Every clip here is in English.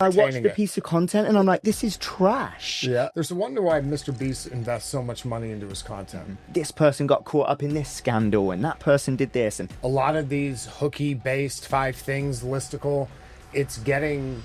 I watched the piece of content and I'm like, this is trash. Yeah. There's a wonder why Mr. Beast invests so much money into his content. This person got caught up in this scandal and that person did this. And a lot of these hooky-based 5 things listicle, it's getting...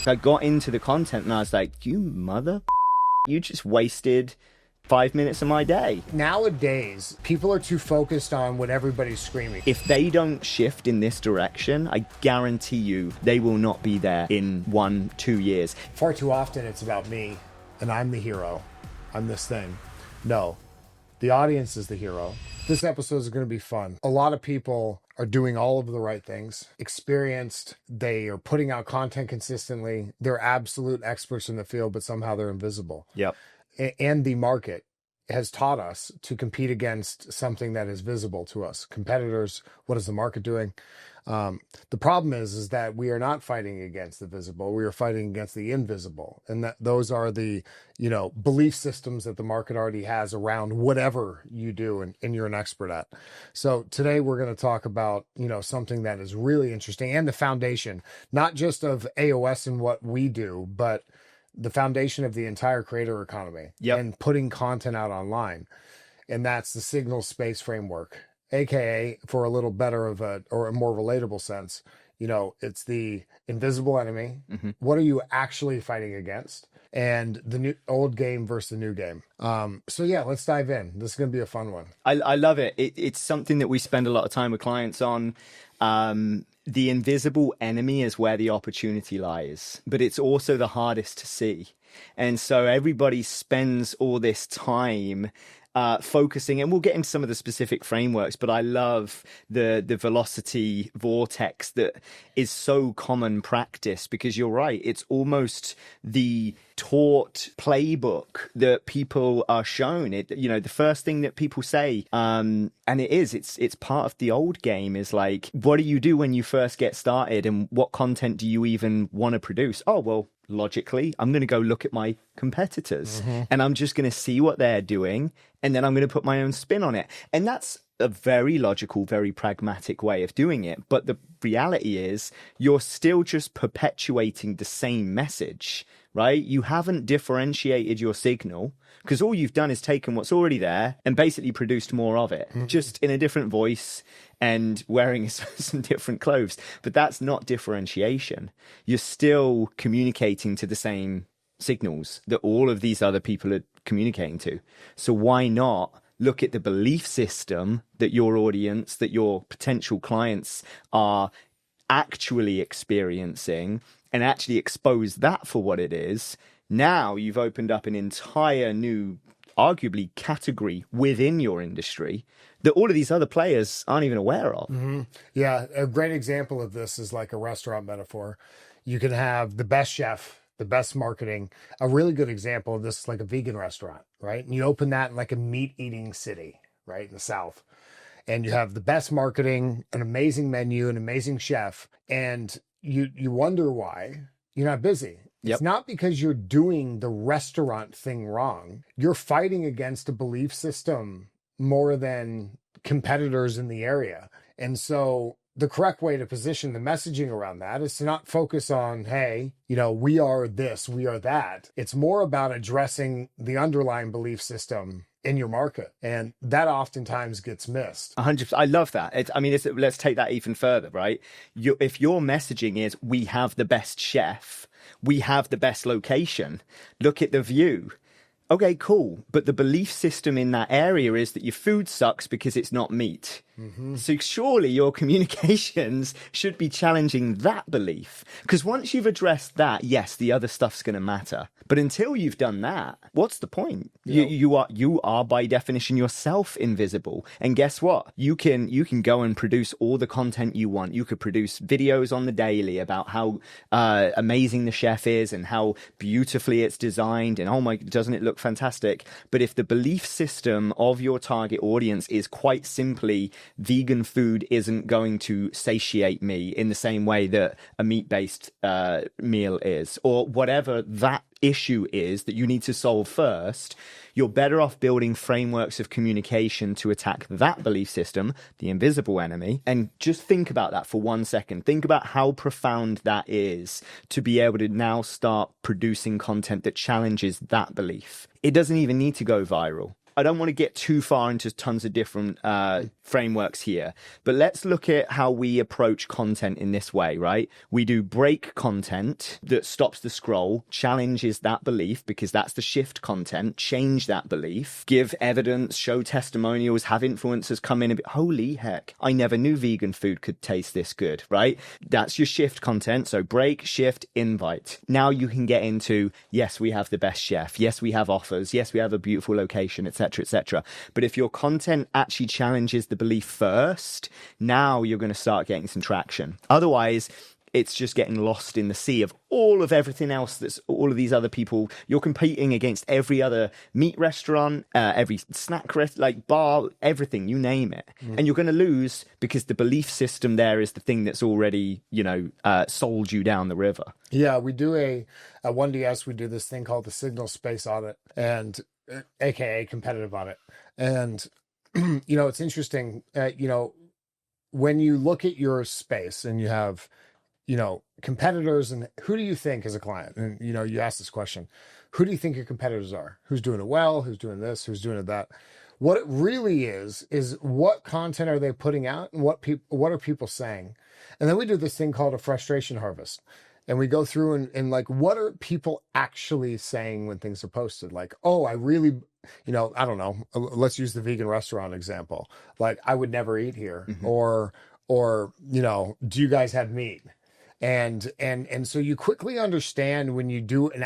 I got into the content and I was like, you just wasted 5 minutes of my day. Nowadays, people are too focused on what everybody's screaming. If they don't shift in this direction, I guarantee you they will not be there in 1-2 years. Far too often it's about me and I'm the hero. I'm this thing. No, the audience is the hero. This episode is going to be fun. A lot of people are doing all of the right things, experienced, they are putting out content consistently. They're absolute experts in the field, but somehow they're invisible. Yep. And the market has taught us to compete against something that is visible to us. Competitors, what is the market doing? The problem is that we are not fighting against the visible. We are fighting against the invisible. And that those are the, belief systems that the market already has around whatever you do and you're an expert at. So today we're going to talk about, something that is really interesting and the foundation, not just of AOS and what we do, but the foundation of the entire creator economy and putting content out online. And that's the signal space framework, AKA, for a little better of a more relatable sense, it's the invisible enemy. Mm-hmm. What are you actually fighting against? And the old game versus the new game. So yeah, let's dive in. This is going to be a fun one. I love it. It's something that we spend a lot of time with clients on. The invisible enemy is where the opportunity lies, but it's also the hardest to see. And so everybody spends all this time focusing, and we'll get into some of the specific frameworks, but I love the velocity vortex that is so common practice, because you're right, it's almost the taught playbook that people are shown. The first thing that people say, and it's part of the old game, is like, what do you do when you first get started, and what content do you even want to produce? Oh, well, logically, I'm going to go look at my competitors and I'm just going to see what they're doing. And then I'm going to put my own spin on it. And that's a very logical, very pragmatic way of doing it. But the reality is you're still just perpetuating the same message, right? You haven't differentiated your signal, because all you've done is taken what's already there and basically produced more of it, just in a different voice and wearing some different clothes. But that's not differentiation. You're still communicating to the same signals that all of these other people are communicating to. So why not look at the belief system that your audience, that your potential clients are actually experiencing, and actually expose that for what it is? Now you've opened up an entire new, arguably, category within your industry that all of these other players aren't even aware of. Mm-hmm. Yeah, a great example of this is like a restaurant metaphor. You can have the best chef, the best marketing. A really good example of this is like a vegan restaurant, right? And you open that in like a meat-eating city, right, in the South. And you have the best marketing, an amazing menu, an amazing chef, and you wonder why you're not busy. Yep. It's not because you're doing the restaurant thing wrong. You're fighting against a belief system more than competitors in the area. And so the correct way to position the messaging around that is to not focus on, hey, we are this, we are that. It's more about addressing the underlying belief system in your market. And that oftentimes gets missed. 100%. I love that. Let's take that even further, right? If your messaging is, we have the best chef, we have the best location, look at the view. Okay, cool. But the belief system in that area is that your food sucks because it's not meat. Mm-hmm. So surely your communications should be challenging that belief. Because once you've addressed that, yes, the other stuff's going to matter. But until you've done that, what's the point? Yep. You are by definition yourself invisible. And guess what? You can go and produce all the content you want. You could produce videos on the daily about how amazing the chef is and how beautifully it's designed, and oh my, doesn't it look fantastic? But if the belief system of your target audience is quite simply vegan food isn't going to satiate me in the same way that a meat-based meal is, or whatever that issue is that you need to solve first, you're better off building frameworks of communication to attack that belief system, the invisible enemy. And just think about that for 1 second. Think about how profound that is to be able to now start producing content that challenges that belief. It doesn't even need to go viral. I don't want to get too far into tons of different frameworks here, but let's look at how we approach content in this way, right? We do break content that stops the scroll, challenges that belief, because that's the shift content, change that belief, give evidence, show testimonials, have influencers come in and be, holy heck, I never knew vegan food could taste this good, right? That's your shift content. So break, shift, invite. Now you can get into, yes, we have the best chef. Yes, we have offers. Yes, we have a beautiful location, etc., etc. But if your content actually challenges the belief first, now you're going to start getting some traction. Otherwise, it's just getting lost in the sea of all of everything else that's all of these other people. You're competing against every other meat restaurant, every snack like bar, everything, you name it. And you're going to lose because the belief system there is the thing that's already, sold you down the river. Yeah, we do at 1DS, we do this thing called the signal space audit, and AKA competitive audit. And, it's interesting, when you look at your space and you have, competitors, and who do you think is a client? And, you ask this question, who do you think your competitors are? Who's doing it well? Who's doing this? Who's doing that? What it really is what content are they putting out, and what are people saying? And then we do this thing called a frustration harvest. And we go through and like, what are people actually saying when things are posted? Like, oh, I really, I don't know. Let's use the vegan restaurant example. Like, I would never eat here. Mm-hmm. Or, do you guys have meat? And so you quickly understand when you do an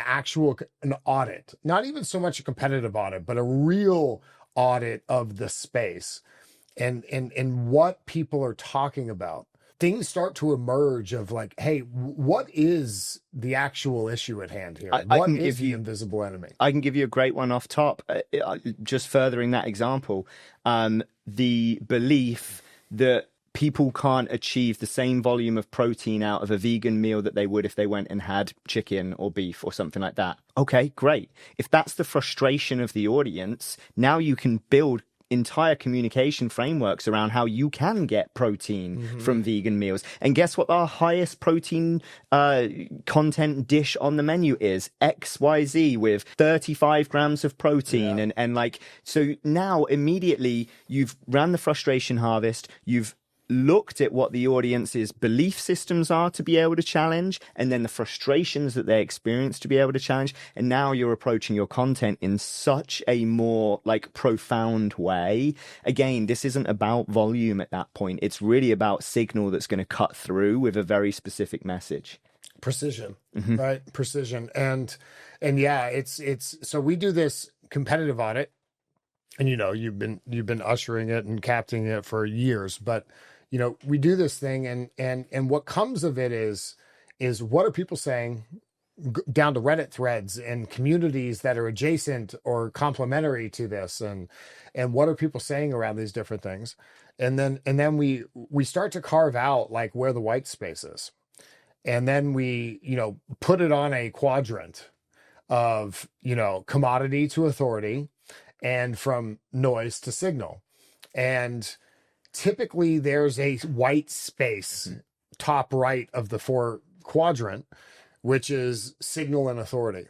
audit, not even so much a competitive audit, but a real audit of the space and what people are talking about. Things start to emerge of like, hey, what is the actual issue at hand here? What is the invisible enemy? I can give you a great one off top. Just furthering that example, the belief that people can't achieve the same volume of protein out of a vegan meal that they would if they went and had chicken or beef or something like that. Okay, great. If that's the frustration of the audience, now you can build entire communication frameworks around how you can get protein from vegan meals. And guess what our highest protein content dish on the menu is? XYZ with 35 grams of protein. Yeah. And like, so now immediately you've ran the frustration harvest, you've looked at what the audience's belief systems are to be able to challenge, and then the frustrations that they experience to be able to challenge. And now you're approaching your content in such a more like profound way. Again, this isn't about volume at that point. It's really about signal that's going to cut through with a very specific message. Precision, right? Precision. And yeah, it's so we do this competitive audit, and you've been ushering it and captaining it for years, but we do this thing, and what comes of it is what are people saying, down to Reddit threads and communities that are adjacent or complementary to this, and what are people saying around these different things, and then we start to carve out like where the white space is, and then we put it on a quadrant of commodity to authority, and from noise to signal. And typically there's a white space top right of the 4 quadrant, which is signal and authority.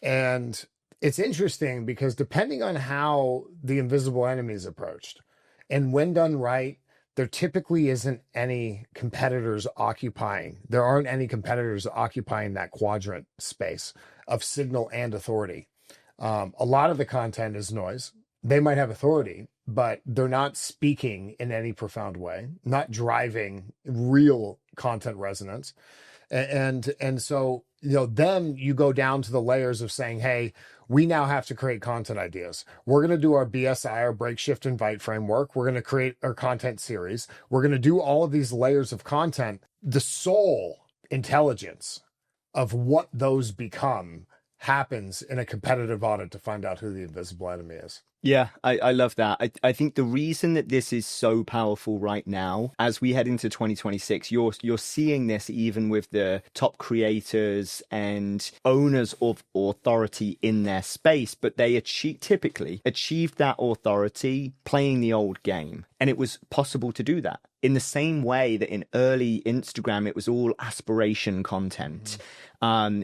And it's interesting because depending on how the invisible enemy is approached, and when done right, there typically isn't any competitors occupying. There aren't any competitors occupying that quadrant space of signal and authority. A lot of the content is noise. They might have authority, but they're not speaking in any profound way, not driving real content resonance. And so, then you go down to the layers of saying, hey, we now have to create content ideas. We're going to do our BSI, our break, shift, invite framework. We're going to create our content series. We're going to do all of these layers of content. The soul intelligence of what those become happens in a competitive audit to find out who the invisible enemy is. Yeah, I love that. I think the reason that this is so powerful right now, as we head into 2026, you're seeing this even with the top creators and owners of authority in their space, but they typically achieved that authority playing the old game. And it was possible to do that in the same way that in early Instagram, it was all aspiration content.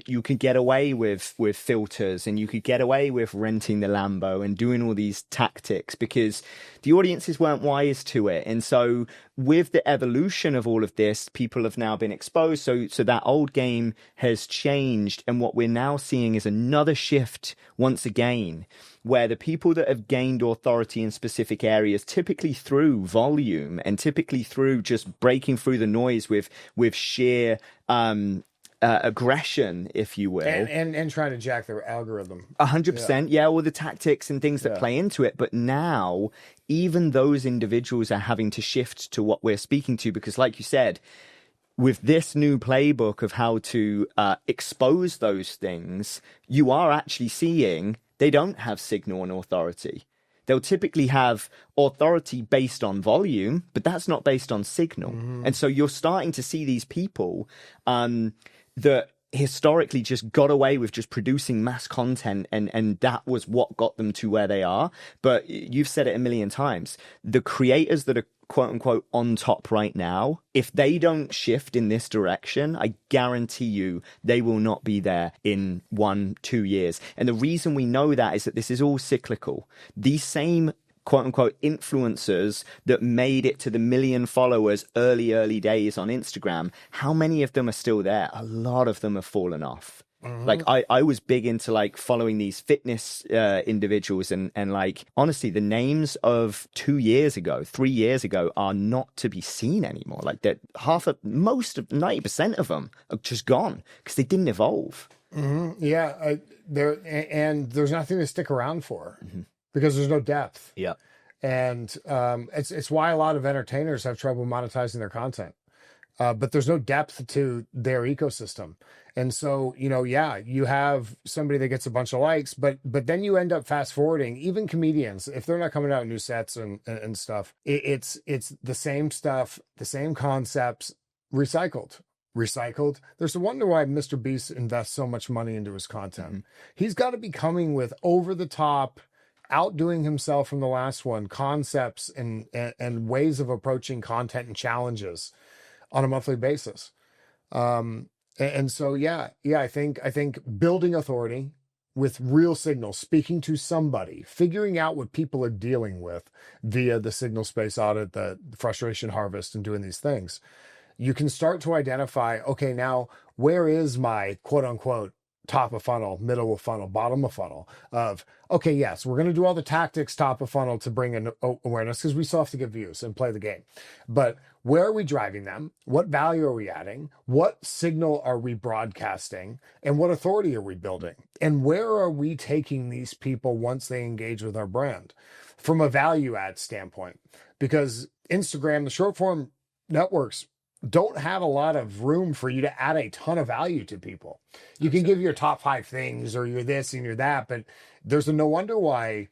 You could get away with filters, and you could get away with renting the Lambo and doing all these tactics because the audiences weren't wise to it. And so with the evolution of all of this, people have now been exposed. So that old game has changed. And what we're now seeing is another shift once again, where the people that have gained authority in specific areas, typically through volume and typically through just breaking through the noise with sheer aggression, if you will, and trying to jack their algorithm. 100%, yeah, all the tactics and things that play into it. But now, even those individuals are having to shift to what we're speaking to, because, like you said, with this new playbook of how to expose those things, you are actually seeing they don't have signal and authority. They'll typically have authority based on volume, but that's not based on signal. And so you're starting to see these people that historically just got away with just producing mass content, and that was what got them to where they are. But you've said it a million times. The creators that are quote unquote on top right now, if they don't shift in this direction, I guarantee you they will not be there in 1-2 years. And the reason we know that is that this is all cyclical. These same quote unquote influencers that made it to the 1 million followers early days on Instagram, how many of them are still there? A lot of them have fallen off. Like I was big into like following these fitness individuals, and like honestly the names of 2 years ago, 3 years ago are not to be seen anymore. Like that most of 90% of them are just gone because they didn't evolve. Yeah, there's nothing to stick around for because there's no depth. Yeah. And it's why a lot of entertainers have trouble monetizing their content. But there's no depth to their ecosystem. And so, you have somebody that gets a bunch of likes, but then you end up fast forwarding. Even comedians, if they're not coming out with new sets and stuff, it's the same stuff, the same concepts, recycled. There's a wonder why Mr. Beast invests so much money into his content. He's got to be coming with over the top, outdoing himself from the last one, concepts and ways of approaching content and challenges on a monthly basis. And so, I think building authority with real signal, speaking to somebody, figuring out what people are dealing with via the signal space audit, the frustration harvest, and doing these things, you can start to identify, okay, now where is my quote unquote top of funnel, middle of funnel, bottom of funnel of, okay, yes, we're going to do all the tactics top of funnel to bring in awareness because we still have to get views and play the game. But where are we driving them? What value are we adding? What signal are we broadcasting? And what authority are we building? And where are we taking these people once they engage with our brand from a value add standpoint? Because Instagram, the short form networks, don't have a lot of room for you to add a ton of value to people. You can give your top 5 things or you're this and you're that, but there's a no wonder why,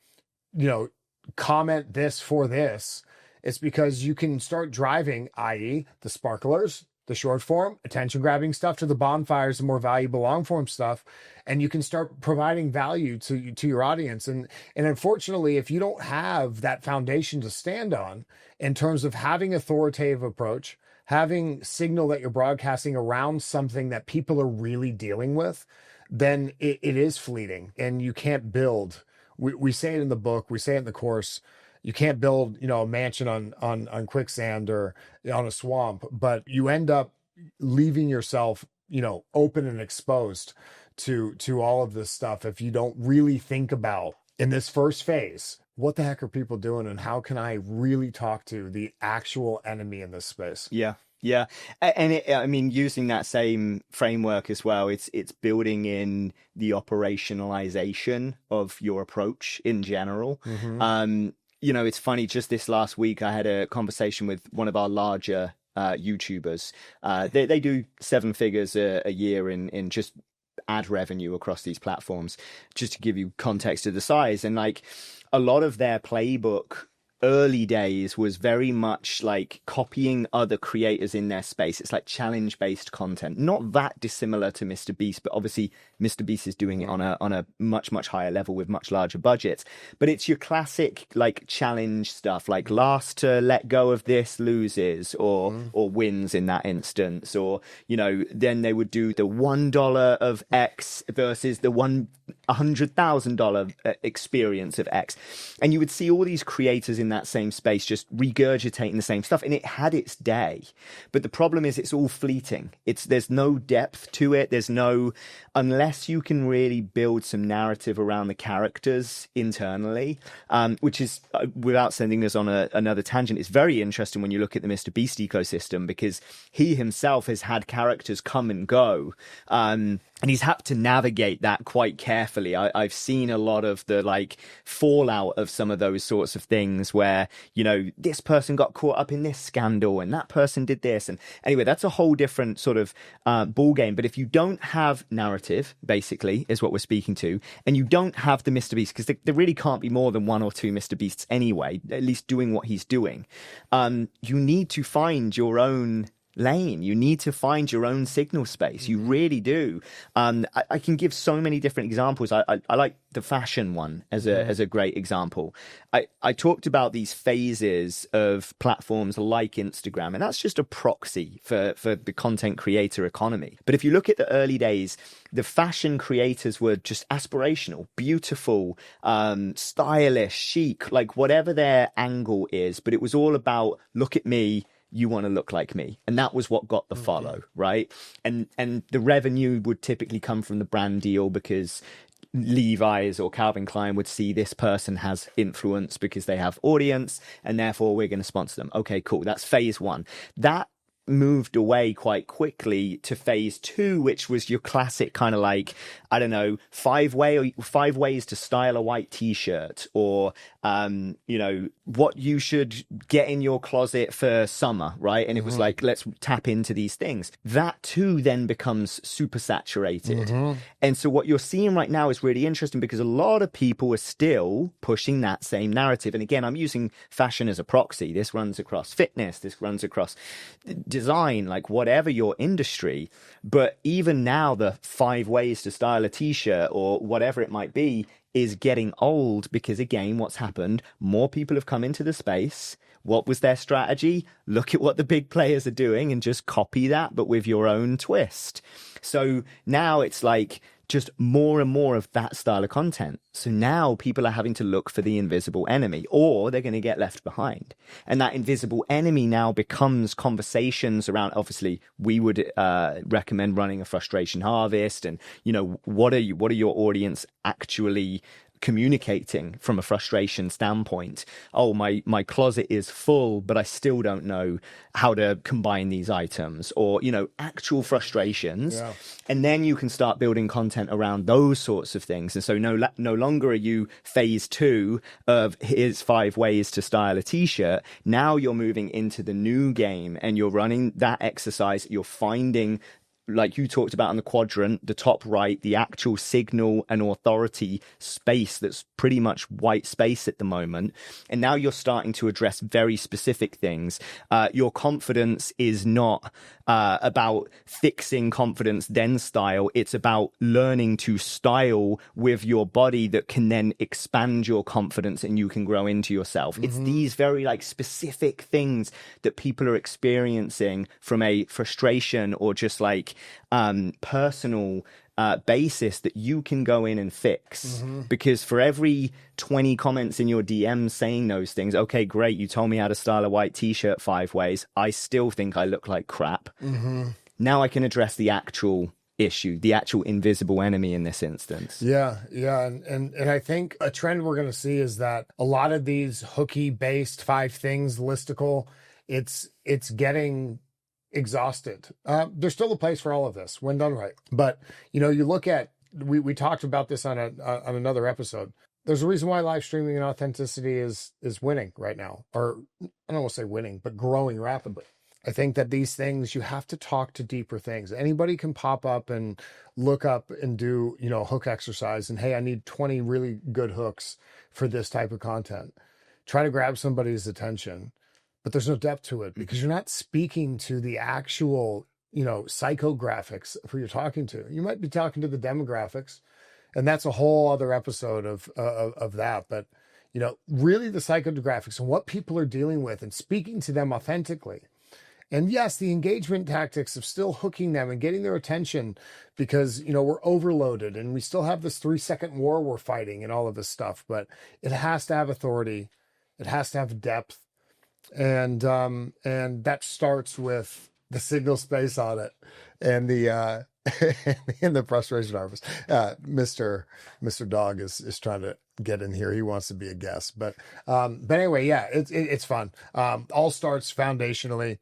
comment this for this. It's because you can start driving, i.e. the sparklers, the short form, attention grabbing stuff to the bonfires, the more valuable long form stuff. And you can start providing value to your audience. And unfortunately, if you don't have that foundation to stand on in terms of having authoritative approach, having signal that you're broadcasting around something that people are really dealing with, then it is fleeting and you can't build. We say it in the book, we say it in the course, you can't build, a mansion on quicksand or on a swamp, but you end up leaving yourself, open and exposed to all of this stuff if you don't really think about in this first phase, what the heck are people doing and how can I really talk to the actual enemy in this space? Yeah. Yeah. And using that same framework as well, it's building in the operationalization of your approach in general. It's funny, just this last week, I had a conversation with one of our larger YouTubers. They do 7 figures a year in just ad revenue across these platforms, just to give you context of the size. And like a lot of their playbook early days was very much like copying other creators in their space. It's like challenge based content, not that dissimilar to Mr. Beast, but obviously Mr. Beast is doing it on a much higher level with much larger budgets. But it's your classic like challenge stuff, like last to let go of this loses or wins in that instance. Or, you know, then they would do the $1 of X versus the $100,000 experience of X. And you would see all these creators in that same space just regurgitating the same stuff, and it had its day. But the problem is it's all fleeting. There's no depth to it. There's no, unless you can really build some narrative around the characters internally, which is, without sending us on another tangent, it's very interesting when you look at the Mr. Beast ecosystem, because he himself has had characters come and go, and he's had to navigate that quite carefully. I've seen a lot of the like fallout of some of those sorts of things where, you know, this person got caught up in this scandal and that person did this. And anyway, that's a whole different sort of ball game. But if you don't have narrative, basically, is what we're speaking to, and you don't have the Mr. Beast, because there really can't be more than one or two Mr. Beasts anyway, at least doing what he's doing, you need to find your own lane. You need to find your own signal space. You really do. I can give so many different examples. I like the fashion one as a great example. I talked about these phases of platforms like Instagram, and that's just a proxy for the content creator economy. But if you look at the early days, the fashion creators were just aspirational, beautiful, stylish, chic, like whatever their angle is. But it was all about, look at me, you want to look like me. And that was what got the follow, right? And the revenue would typically come from the brand deal, because Levi's or Calvin Klein would see this person has influence because they have audience, and therefore we're going to sponsor them. Okay, cool. That's phase one. That moved away quite quickly to phase two, which was your classic kind of like, I don't know, 5 ways to style a white t-shirt, or you know, what you should get in your closet for summer, right? And it was like, let's tap into these things. That too then becomes super saturated. And so what you're seeing right now is really interesting, because a lot of people are still pushing that same narrative. And again, I'm using fashion as a proxy. This runs across fitness, this runs across design, like whatever your industry. But even now, the 5 ways to style a t-shirt or whatever it might be is getting old, because again, what's happened? More people have come into the space. What was their strategy? Look at what the big players are doing and just copy that, but with your own twist. So now it's like just more and more of that style of content. So now people are having to look for the invisible enemy, or they're going to get left behind. And that invisible enemy now becomes conversations around, obviously, we would recommend running a frustration harvest. And, you know, what are your audience actually communicating from a frustration standpoint? Oh, my closet is full, but I still don't know how to combine these items, or, you know, actual frustrations. Yeah. And then you can start building content around those sorts of things. And so no longer are you phase 2 of here's 5 ways to style a t-shirt. Now you're moving into the new game, and you're running that exercise. You're finding, like you talked about in the quadrant, the top right, the actual signal and authority space that's pretty much white space at the moment. And now you're starting to address very specific things. Your confidence is not about fixing confidence, then style. It's about learning to style with your body that can then expand your confidence, and you can grow into yourself. It's these very like specific things that people are experiencing from a frustration or just like personal basis that you can go in and fix. Because for every 20 comments in your DMs saying those things, okay, great, you told me how to style a white t-shirt 5 ways, I still think I look like crap. Now I can address the actual issue, the actual invisible enemy in this instance. Yeah. And I think a trend we're going to see is that a lot of these hooky based 5 things listicle, it's getting exhausted. There's still a place for all of this when done right. But, you know, you look at, we talked about this on another episode. There's a reason why live streaming and authenticity is winning right now, or I don't want to say winning, but growing rapidly. I think that these things, you have to talk to deeper things. Anybody can pop up and look up and do, hook exercise and, hey, I need 20 really good hooks for this type of content. Try to grab somebody's attention, but there's no depth to it because you're not speaking to the actual, psychographics who you're talking to. You might be talking to the demographics, and that's a whole other episode of that. But, really the psychographics and what people are dealing with and speaking to them authentically. And yes, the engagement tactics of still hooking them and getting their attention because, we're overloaded and we still have this 3-second war we're fighting and all of this stuff, but it has to have authority. It has to have depth. And that starts with the signal space on it and the, and the frustration harvest. Mr. Dog is trying to get in here. He wants to be a guest, but anyway, yeah, it's fun. All starts foundationally.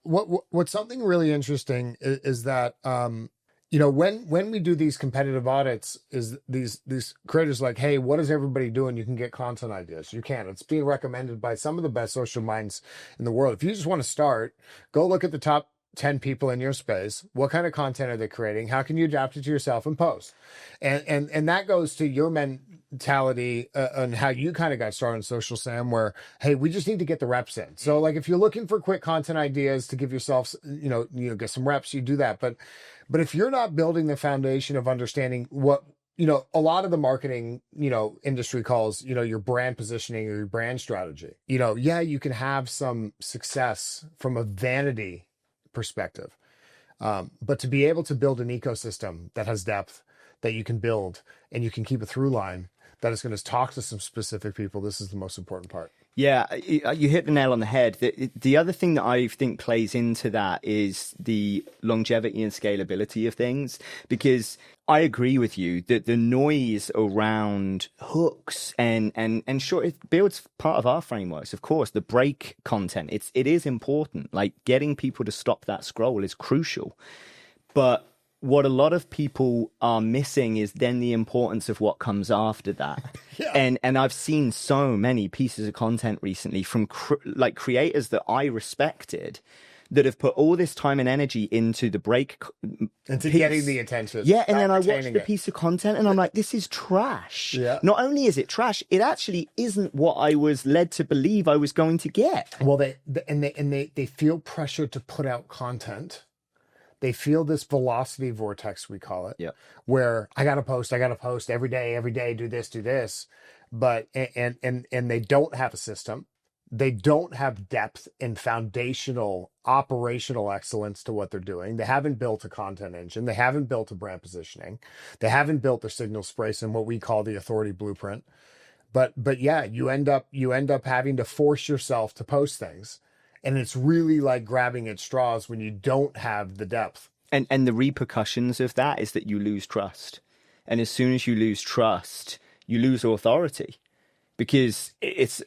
What's something really interesting is that, when we do these competitive audits, is these creators like, hey, what is everybody doing? You can get content ideas. You can. It's being recommended by some of the best social minds in the world. If you just want to start, go look at the top 10 people in your space. What kind of content are they creating? How can you adapt it to yourself and post? And that goes to your mentality and how you kind of got started on social, Sam, where, hey, we just need to get the reps in. So like if you're looking for quick content ideas to give yourself, get some reps, you do that. But if you're not building the foundation of understanding what, a lot of the marketing, industry calls, your brand positioning or your brand strategy, you can have some success from a vanity perspective. But to be able to build an ecosystem that has depth that you can build and you can keep a through line that is going to talk to some specific people, this is the most important part. Yeah, you hit the nail on the head. The other thing that I think plays into that is the longevity and scalability of things, because I agree with you that the noise around hooks and sure, it builds part of our frameworks. Of course, the break content, it is important. Like getting people to stop that scroll is crucial. But what a lot of people are missing is then the importance of what comes after that. Yeah. And I've seen so many pieces of content recently from creators that I respected that have put all this time and energy into the break. Into getting the attention. Yeah, and then I watched the piece of content and I'm like, this is trash. Yeah. Not only is it trash, it actually isn't what I was led to believe I was going to get. Well, they feel pressure to put out content. They feel this velocity vortex, we call it, where I got to post every day, do this. But, and they don't have a system. They don't have depth and foundational operational excellence to what they're doing. They haven't built a content engine. They haven't built a brand positioning. They haven't built their signal space and what we call the authority blueprint. But yeah, you end up having to force yourself to post things. And it's really like grabbing at straws when you don't have the depth. And the repercussions of that is that you lose trust. And as soon as you lose trust, you lose authority. Because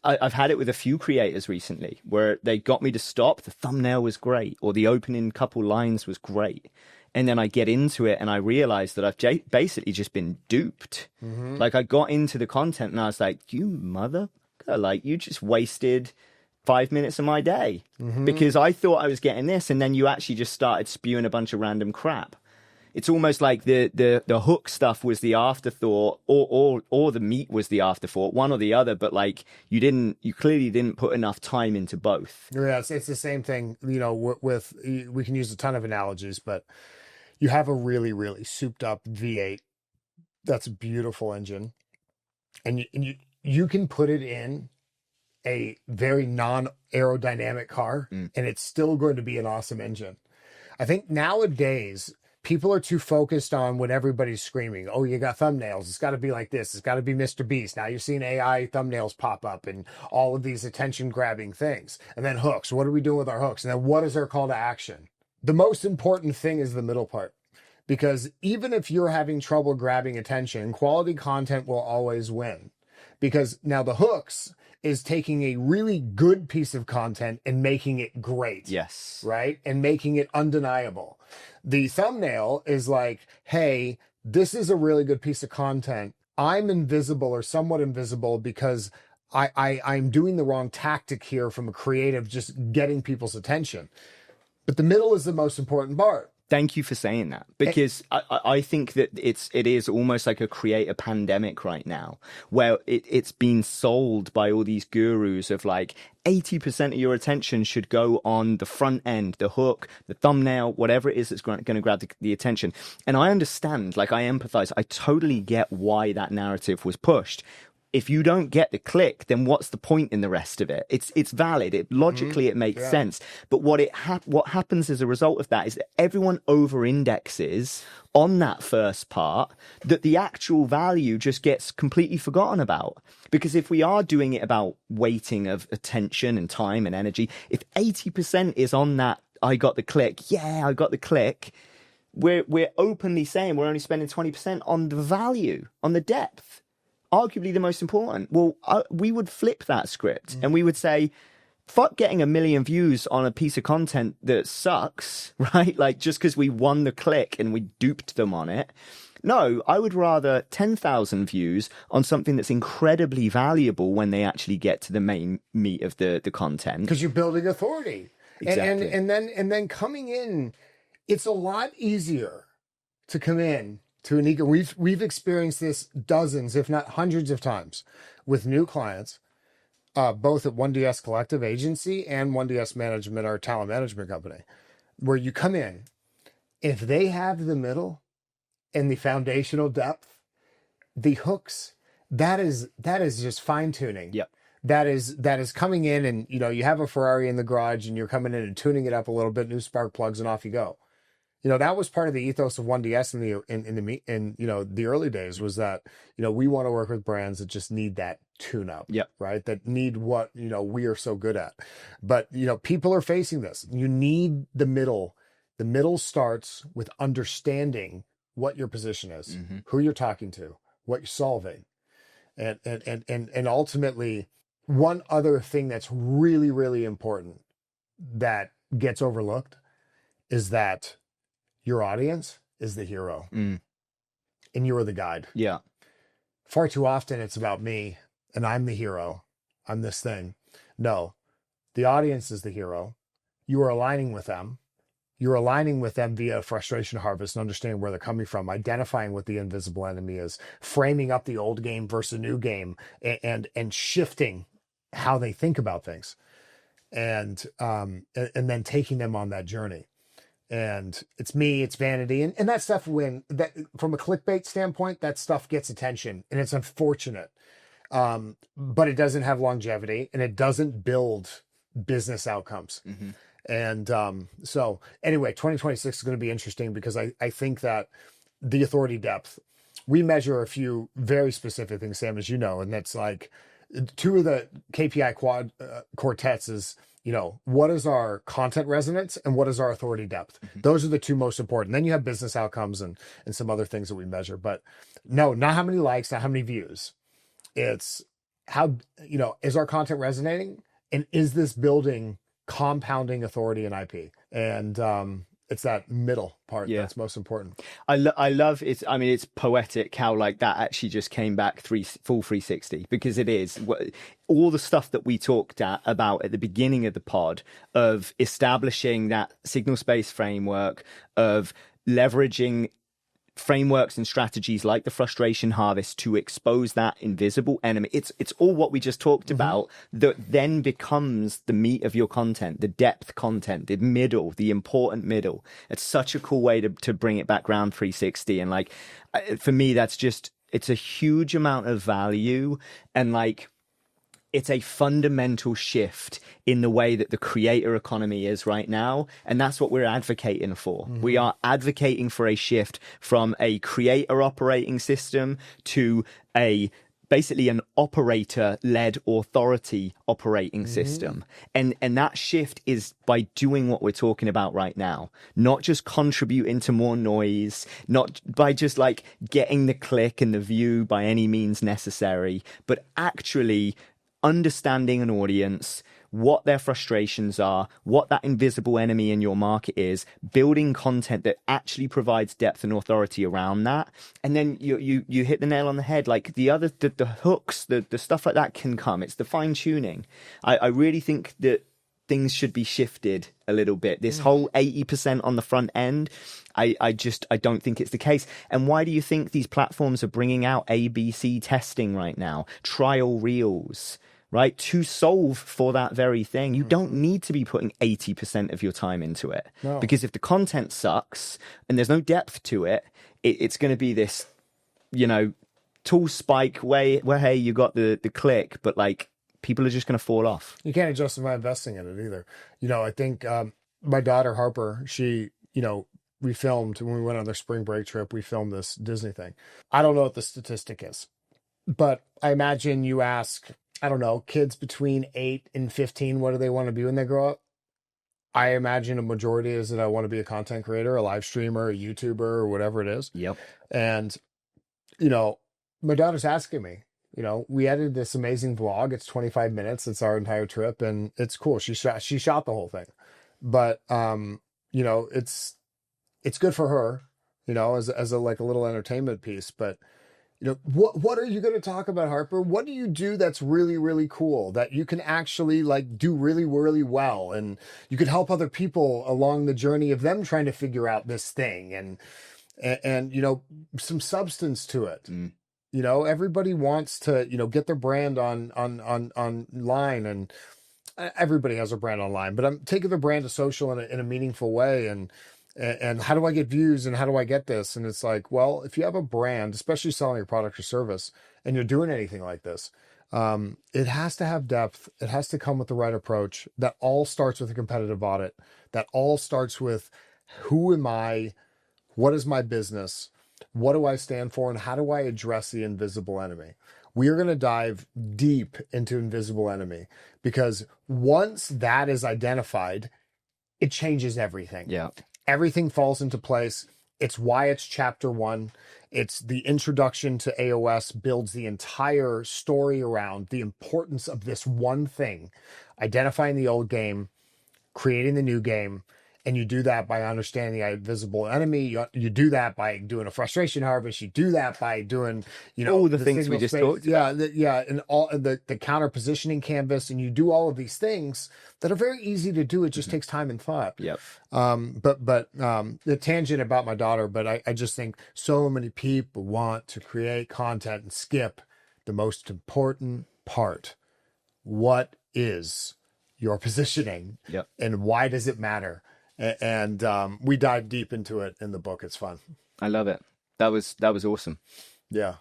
I've had it with a few creators recently where they got me to stop. The thumbnail was great, or the opening couple lines was great. And then I get into it and I realize that I've basically just been duped. Mm-hmm. Like I got into the content and I was like, you mother, like you just wasted 5 minutes of my day because I thought I was getting this, and then you actually just started spewing a bunch of random crap. It's almost like the hook stuff was the afterthought, or the meat was the afterthought, one or the other. But like you clearly didn't put enough time into both. Yeah, it's the same thing. With we can use a ton of analogies, but you have a really really souped up V8. That's a beautiful engine, and you can put it in a very non-aerodynamic car and it's still going to be an awesome engine. I think nowadays people are too focused on what everybody's screaming. Oh, you got thumbnails. It's got to be like this. It's got to be Mr. Beast. Now you're seeing AI thumbnails pop up and all of these attention grabbing things. And then hooks. What are we doing with our hooks? And then what is our call to action? The most important thing is the middle part. Because even if you're having trouble grabbing attention, quality content will always win. Because now the hooks is taking a really good piece of content and making it great. Yes. Right? And making it undeniable. The thumbnail is like, hey, this is a really good piece of content. I'm invisible or somewhat invisible because I'm doing the wrong tactic here from a creative, just getting people's attention. But the middle is the most important part. Thank you for saying that, because I think that it is almost like a creator pandemic right now, where it's been sold by all these gurus of like 80% of your attention should go on the front end, the hook, the thumbnail, whatever it is that's going to grab the attention. And I understand, like I empathize, I totally get why that narrative was pushed. If you don't get the click, then what's the point in the rest of it? It's valid. Logically, it makes sense. But what happens as a result of that is that everyone over-indexes on that first part, that the actual value just gets completely forgotten about. Because if we are doing it about weighting of attention and time and energy, if 80% is on that, I got the click, we're openly saying we're only spending 20% on the value, on the depth. Arguably the most important. Well, we would flip that script and we would say, fuck getting 1 million views on a piece of content that sucks, right? Like just because we won the click and we duped them on it. No, I would rather 10,000 views on something that's incredibly valuable when they actually get to the main meat of the content. Because you're building authority. Exactly. And then coming in, it's a lot easier to come in to an ego. We've experienced this dozens, if not hundreds of times with new clients, both at 1DS Collective Agency and 1DS Management, our talent management company, where you come in, if they have the middle and the foundational depth, the hooks, that is just fine tuning. Yep. That is coming in and, you have a Ferrari in the garage and you're coming in and tuning it up a little bit, new spark plugs, and off you go. That was part of the ethos of 1DS in the early days, was that, we want to work with brands that just need that tune up, right? That need what, we are so good at. But, people are facing this. You need the middle. The middle starts with understanding what your position is, who you're talking to, what you're solving. And ultimately, one other thing that's really, really important that gets overlooked is that your audience is the hero and you are the guide. Yeah. Far too often it's about me and I'm the hero. I'm this thing. No, the audience is the hero. You are aligning with them. You're aligning with them via frustration harvest and understanding where they're coming from, identifying what the invisible enemy is, framing up the old game versus a new game, and shifting how they think about things, and then taking them on that journey. And it's me, it's vanity, and that stuff, from a clickbait standpoint, that stuff gets attention, and it's unfortunate, but it doesn't have longevity and it doesn't build business outcomes. And so anyway, 2026 is going to be interesting because I think that the authority depth, we measure a few very specific things, Sam, as you know, and that's like 2 of the KPI quartets is, what is our content resonance and what is our authority depth? Those are the 2 most important. Then you have business outcomes and some other things that we measure, but no, not how many likes, not how many views. It's how, is our content resonating, and is this building compounding authority and IP? And it's that middle part that's most important. I love it. I mean, it's poetic how like that actually just came back full 360, because it is all the stuff that we talked about at the beginning of the pod, of establishing that signal space framework, of leveraging frameworks and strategies like the frustration harvest to expose that invisible enemy. It's all what we just talked about that then becomes the meat of your content, the depth content, the middle, the important middle. It's such a cool way to bring it back round 360. And like, for me, it's a huge amount of value, and like, it's a fundamental shift in the way that the creator economy is right now. And that's what we're advocating for. We are advocating for a shift from a creator operating system to basically an operator-led authority operating system. And that shift is by doing what we're talking about right now, not just contributing to more noise, not by just like getting the click and the view by any means necessary, but actually understanding an audience, what their frustrations are, what that invisible enemy in your market is, building content that actually provides depth and authority around that. And then you hit the nail on the head. Like the hooks, the stuff like that can come. It's the fine tuning. I really think that things should be shifted a little bit. This whole 80% on the front end, I don't think it's the case. And why do you think these platforms are bringing out ABC testing right now, trial reels, right, to solve for that very thing? You don't need to be putting 80% of your time into it. No. Because if the content sucks and there's no depth to it, it's going to be this, tool spike where hey, you got the click, but like, people are just going to fall off. You can't justify investing in it either. I think my daughter Harper, she, we filmed when we went on their spring break trip, we filmed this Disney thing. I don't know what the statistic is, but I imagine you ask, I don't know, kids between 8 and 15, what do they want to be when they grow up? I imagine a majority is that I want to be a content creator, a live streamer, a YouTuber, or whatever it is. Yep. And, my daughter's asking me, we edited this amazing vlog. It's 25 minutes. It's our entire trip, and it's cool. She shot the whole thing, but it's good for her, as a like a little entertainment piece. But what are you going to talk about, Harper? What do you do that's really, really cool that you can actually like do really, really well, and you can help other people along the journey of them trying to figure out this thing, and some substance to it. Everybody wants to, get their brand online, and everybody has a brand online, but I'm taking their brand to social in a meaningful way. And how do I get views, and how do I get this? And it's like, well, if you have a brand, especially selling your product or service, and you're doing anything like this, it has to have depth. It has to come with the right approach. That all starts with a competitive audit. That all starts with, who am I? What is my business? What do I stand for, and how do I address the invisible enemy? We are going to dive deep into invisible enemy, because once that is identified, it changes everything. Yeah. Everything falls into place. It's why it's chapter 1. It's the introduction to AOS builds the entire story around the importance of this one thing, identifying the old game, creating the new game. And you do that by understanding the invisible enemy. You do that by doing a frustration harvest. You do that by doing, all the things we just talked about. And all the counter positioning canvas. And you do all of these things that are very easy to do. It just takes time and thought. Yep. But the tangent about my daughter, but I just think so many people want to create content and skip the most important part. What is your positioning? Yep. And why does it matter? And we dive deep into it in the book. It's fun. I love it. That was awesome. Yeah.